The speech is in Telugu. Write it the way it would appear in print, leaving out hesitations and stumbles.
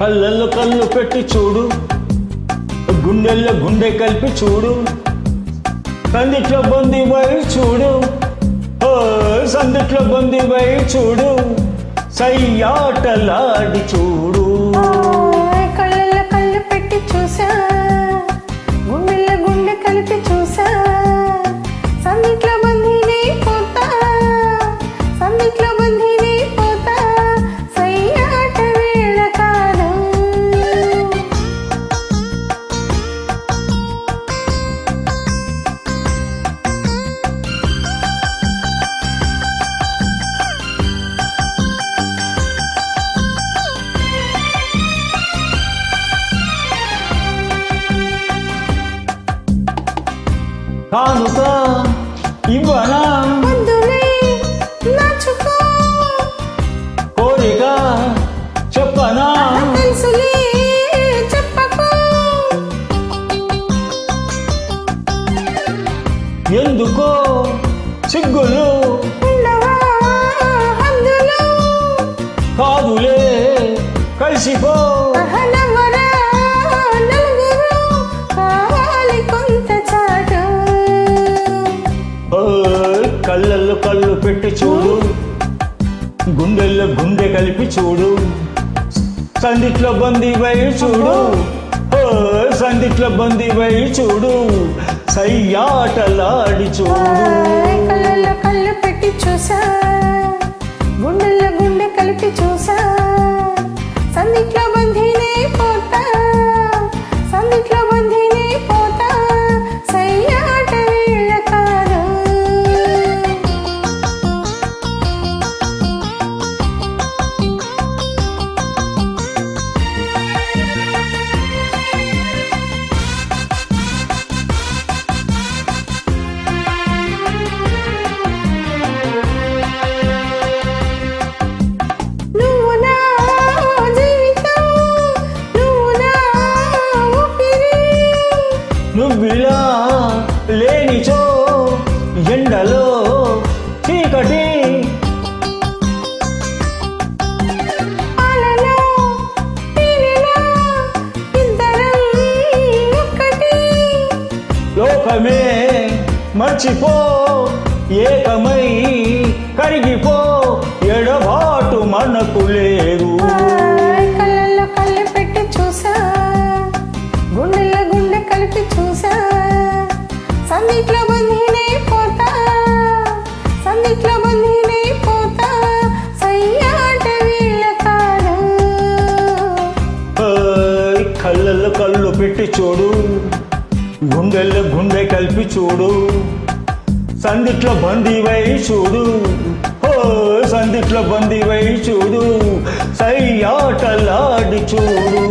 కళ్ళల్లో కళ్ళు పెట్టి చూడు, గుండెల్లో గుండె కలిపి చూడు, సందిట్లో బందీవై చూడు, సందిట్లో బందీవై చూడు, సయ్యాటలాడి చూడు. కళ్ళల్లో కళ్ళు పెట్టి చూసా, గుండెల్లో గుండె కలిపి చూసా, సందిట్లో బందీని పోతా, సందిట్లో బందీని పోతా, సయ్యాట వేళ కాదు. కానుక ఇవ్వనా, వద్దులే నాచుకో, కోరిక చెప్పనా, తెలుసులే చెప్పకు, ఎందుకో సిగ్గులు ఉండవా హద్దులు, కాదులే కలిసిపో. అహనవరా నలుగురు, కావాలి కొంత చాటు. కళ్ళల్లో కళ్ళు పెట్టి చూడు, గుండెల్లో గుండె కలిపి చూడు, సందిట్లో బందీవై చూడు, సందిట్లో బందీవై చూడు, సయ్యాటలాడి చూడు. కళ్ళల్లో కళ్ళు పెట్టి చూసా, గుండెల్లో గుండె కలిపి చూసా, సందిట్లో బందీనే పోతా, సందిట్లో బందీనే పోతా, సయ్యాట వేళ కాదు. నువ్వు నా జీవితం, నువ్వు నా ఊపిరి, నువ్విలా లేనిచో ఎండలో చీకటి, పాలలో తేనెలా ఇద్దరం ఒక్కటి. లోకమే మర్చిపో, ఏకమై కరిగిపో, ఎడబాటు మనకు లేదు. కళ్ళల్లో కళ్ళు పెట్టి చూసా, గుండెల్లో గుండె కలిపి చూసా, సందిట్లో బందీనే పోతా, సందిట్లో బందీనే పోతా, సయ్యాట వేళ కాదు. కళ్ళల్లో కళ్ళు పెట్టి చూడు, గుండెల్లో గుండె కలిపి చూడు, సందిట్లో బందీవై చూడు, సందిట్లో బందీవై చూడు, సయ్యాటలాడి చూడు.